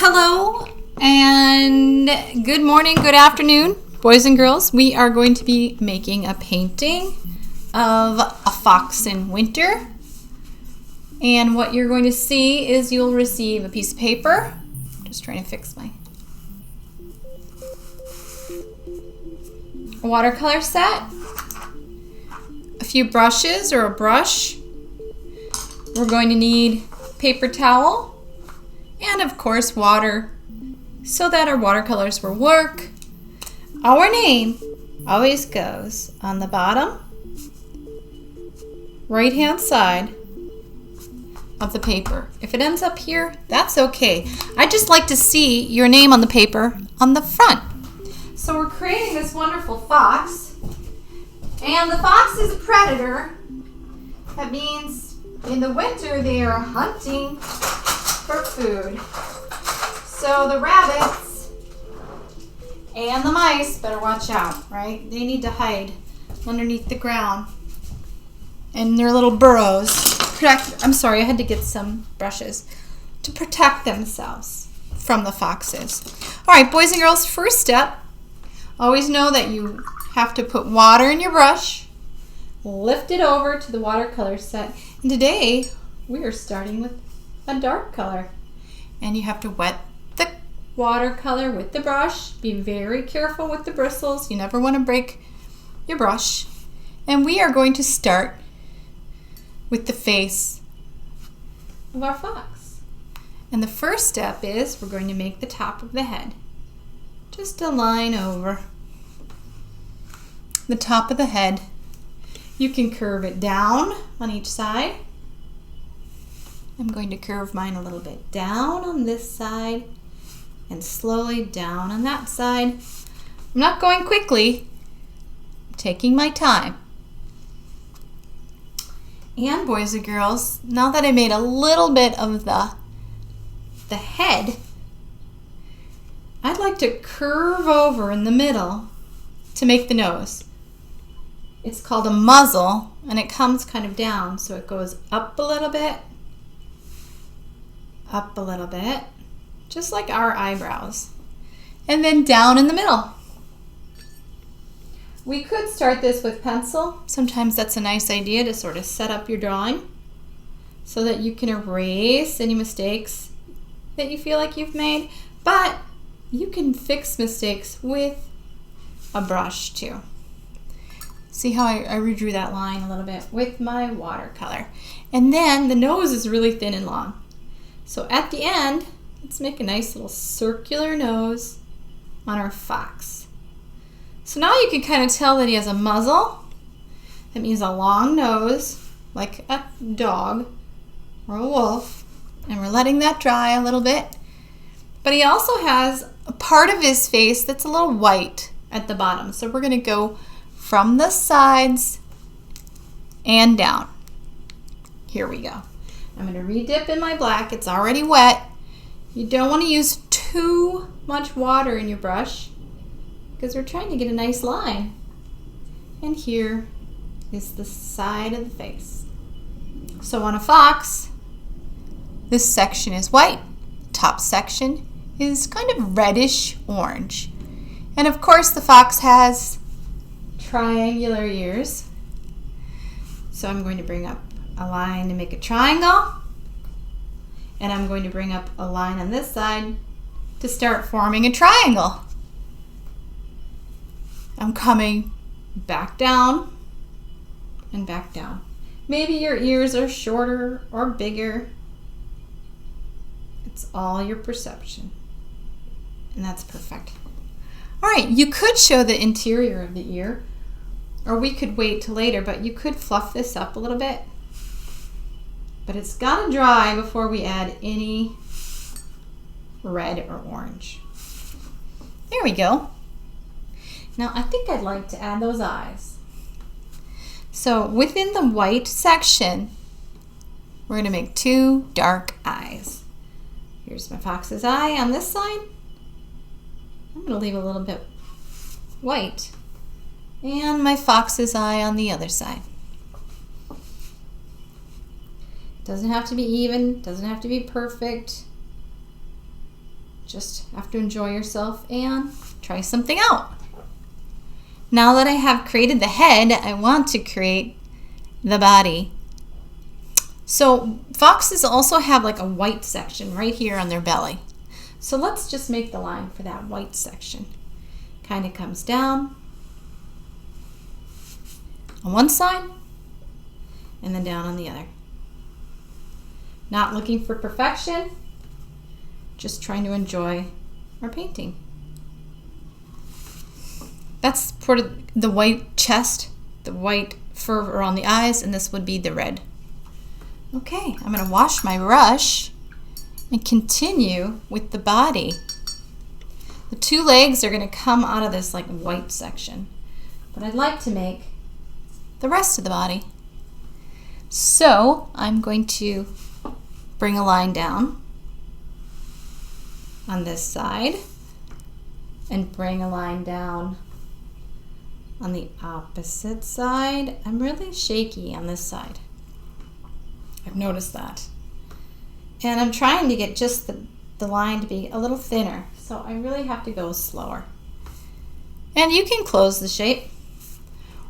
Hello and good morning, good afternoon, boys and girls. We are going to be making a painting of a fox in winter. And what you're going to see is you'll receive a piece of paper. Just trying to fix my watercolor set, a few brushes or a brush. We're going to need paper towel and of course water so that our watercolors will work. Our name always goes on the bottom right hand side of the paper. If it ends up here, that's okay. I just like to see your name on the paper on the front. So we're creating this wonderful fox, and the fox is a predator. That means in the winter they are hunting for food. So the rabbits and the mice better watch out, right? They need to hide underneath the ground in their little burrows. I'm sorry, I had to get some brushes to protect themselves from the foxes. All right, boys and girls, first step, always know that you have to put water in your brush, lift it over to the watercolor set. And today we are starting with a dark color. And you have to wet the watercolor with the brush. Be very careful with the bristles. You never want to break your brush. And we are going to start with the face of our fox. And the first step is we're going to make the top of the head. Just a line over the top of the head. You can curve it down on each side. I'm going to curve mine a little bit down on this side and slowly down on that side. I'm not going quickly. I'm taking my time. And boys and girls, now that I made a little bit of the head, I'd like to curve over in the middle to make the nose. It's called a muzzle, and it comes kind of down, so it goes up a little bit, just like our eyebrows, and then down in the middle. We could start this with pencil. Sometimes that's a nice idea to sort of set up your drawing so that you can erase any mistakes that you feel like you've made, but you can fix mistakes with a brush too. See how I redrew that line a little bit with my watercolor. And then the nose is really thin and long. So at the end, let's make a nice little circular nose on our fox. So now you can kind of tell that he has a muzzle. That means a long nose, like a dog or a wolf. And we're letting that dry a little bit. But he also has a part of his face that's a little white at the bottom. So we're going to go from the sides and down. Here we go. I'm going to re-dip in my black. It's already wet. You don't want to use too much water in your brush because we're trying to get a nice line. And here is the side of the face. So on a fox, this section is white. Top section is kind of reddish orange. And of course the fox has triangular ears. So I'm going to bring up a line to make a triangle, and I'm going to bring up a line on this side to start forming a triangle. I'm coming back down and back down. Maybe your ears are shorter or bigger. It's all your perception, and that's perfect. All right, you could show the interior of the ear, or we could wait till later, but you could fluff this up a little bit. But it's got to dry before we add any red or orange. There we go. Now I think I'd like to add those eyes. So within the white section, we're going to make two dark eyes. Here's my fox's eye on this side. I'm going to leave a little bit white. And my fox's eye on the other side. Doesn't have to be even, doesn't have to be perfect. just have to enjoy yourself and try something out. Now that I have created the head, I want to create the body. So foxes also have like a white section right here on their belly. So let's just make the line for that white section. Kind of comes down on one side and then down on the other. Not looking for perfection, just trying to enjoy our painting. That's for the white chest, the white fur around the eyes, and this would be the red. Okay, I'm going to wash my brush and continue with the body. The two legs are going to come out of this like white section, but I'd like to make the rest of the body. So I'm going to bring a line down on this side and bring a line down on the opposite side. I'm really shaky on this side. I've noticed that. And I'm trying to get just the line to be a little thinner, so I really have to go slower. And you can close the shape,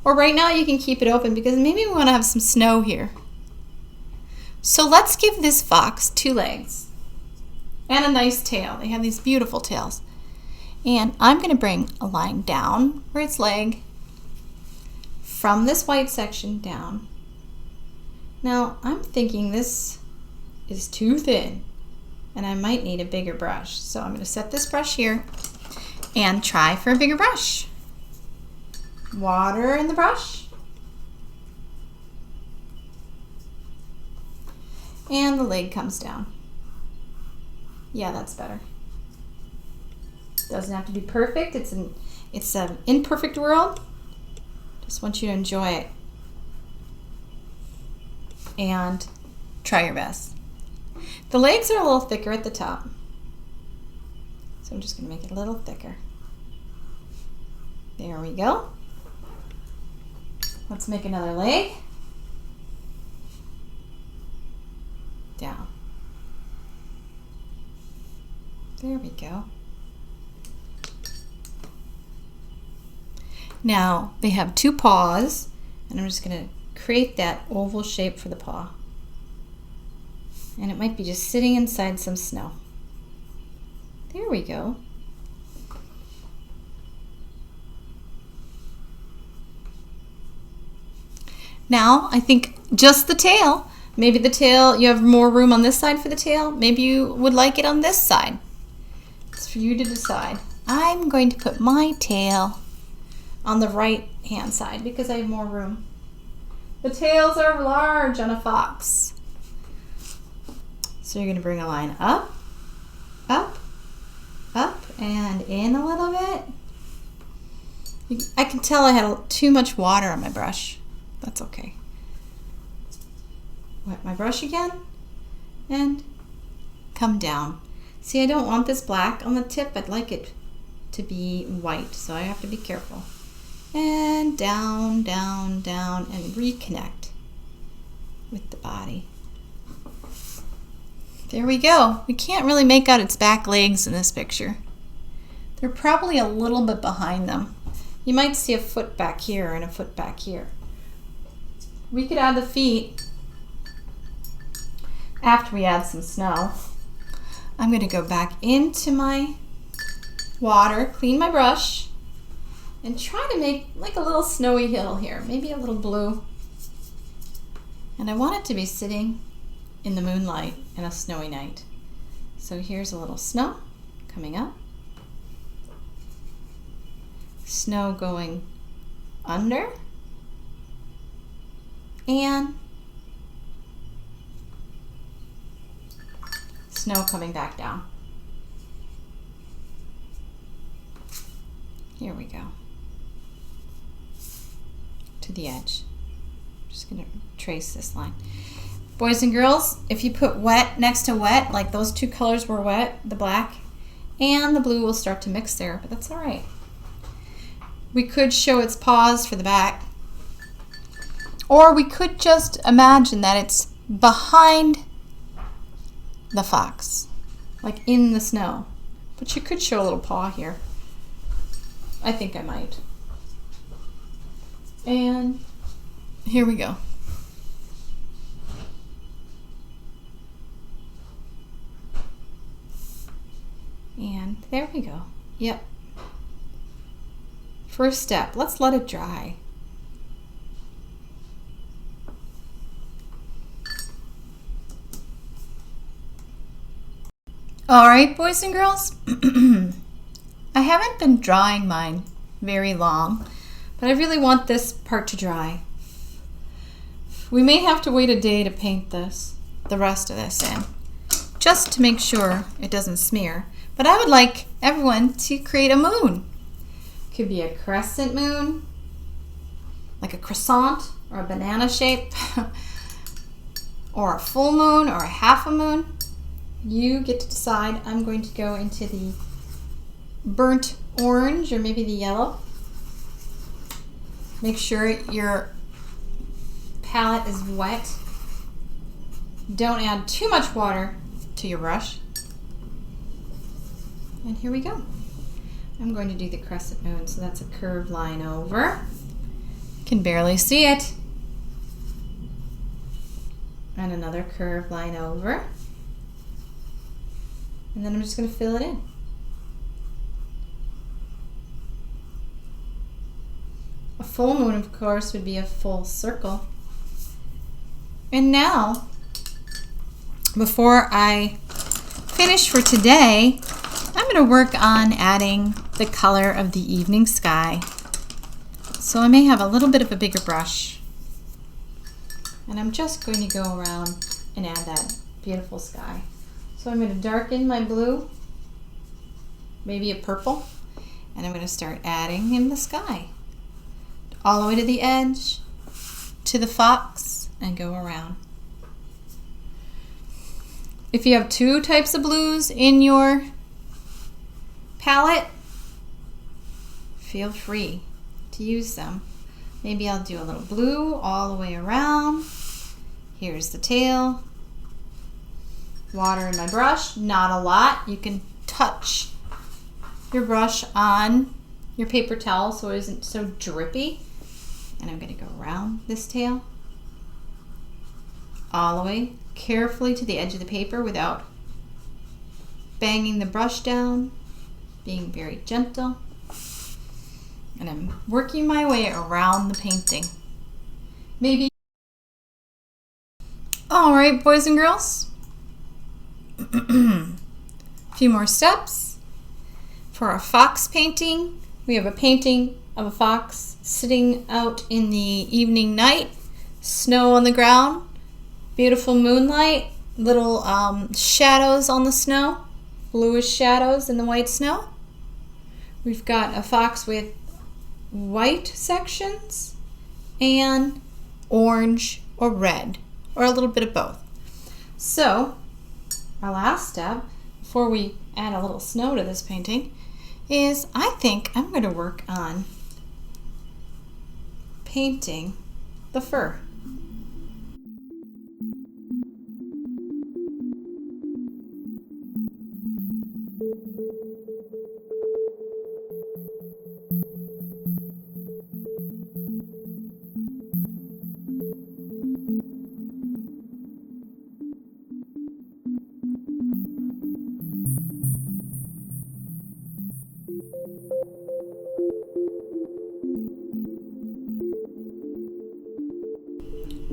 or right now you can keep it open because maybe we want to have some snow here. So let's give this fox two legs and a nice tail. They have these beautiful tails. And I'm going to bring a line down for its leg from this white section down. Now I'm thinking this is too thin and I might need a bigger brush. So I'm going to set this brush here and try for a bigger brush. Water in the brush. And the leg comes down. Yeah, that's better. Doesn't have to be perfect. It's an imperfect world. Just want you to enjoy it and try your best. The legs are a little thicker at the top, so I'm just going to make it a little thicker. There we go. Let's make another leg. Down. There we go. Now they have two paws, and I'm just going to create that oval shape for the paw. And it might be just sitting inside some snow. There we go. Now I think just the tail. Maybe the tail, you have more room on this side for the tail. Maybe you would like it on this side. It's for you to decide. I'm going to put my tail on the right hand side because I have more room. The tails are large on a fox. So you're going to bring a line up, up, up, and in a little bit. I can tell I had too much water on my brush. That's okay. Wet my brush again and come down. See, I don't want this black on the tip. I'd like it to be white, so I have to be careful. And down, down, down, and reconnect with the body. There we go. We can't really make out its back legs in this picture. They're probably a little bit behind them. You might see a foot back here and a foot back here. We could add the feet after we add some snow. I'm going to go back into my water, clean my brush, and try to make like a little snowy hill here, maybe a little blue. And I want it to be sitting in the moonlight in a snowy night. So here's a little snow coming up. Snow going under. And snow coming back down. Here we go. To the edge. I'm just going to trace this line. Boys and girls, if you put wet next to wet, like those two colors were wet, the black and the blue will start to mix there, but that's all right. We could show its paws for the back, or we could just imagine that it's behind the fox, like in the snow. But you could show a little paw here. I think I might. And here we go. And there we go. Yep. First step, let's let it dry. All right, boys and girls. I haven't been drying mine very long, but I really want this part to dry. We may have to wait a day to paint the rest of this in, just to make sure it doesn't smear. But I would like everyone to create a moon. Could be a crescent moon, like a croissant or a banana shape, or a full moon or a half a moon. You get to decide. I'm going to go into the burnt orange or maybe the yellow. Make sure your palette is wet. Don't add too much water to your brush. And here we go. I'm going to do the crescent moon, so that's a curved line over. Can barely see it. And another curved line over. And then I'm just going to fill it in. A full moon, of course, would be a full circle. And now, before I finish for today, I'm going to work on adding the color of the evening sky. So I may have a little bit of a bigger brush. And I'm just going to go around and add that beautiful sky. So I'm going to darken my blue, maybe a purple, and I'm going to start adding in the sky. All the way to the edge, to the fox, and go around. If you have two types of blues in your palette, feel free to use them. Maybe I'll do a little blue all the way around. Here's the tail. Water in my brush, not a lot. You can touch your brush on your paper towel so it isn't so drippy. And I'm going to go around this tail all the way carefully to the edge of the paper without banging the brush down, being very gentle. And I'm working my way around the painting. Maybe. All right, boys and girls. A few more steps. For our fox painting, we have a painting of a fox sitting out in the evening night, snow on the ground, beautiful moonlight, little shadows on the snow, bluish shadows in the white snow. We've got a fox with white sections and orange or red, or a little bit of both. So our last step, before we add a little snow to this painting, is I think I'm going to work on painting the fur.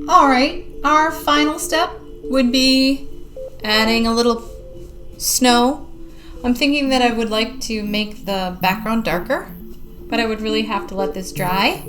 All right, our final step would be adding a little snow. I'm thinking that I would like to make the background darker, but I would really have to let this dry.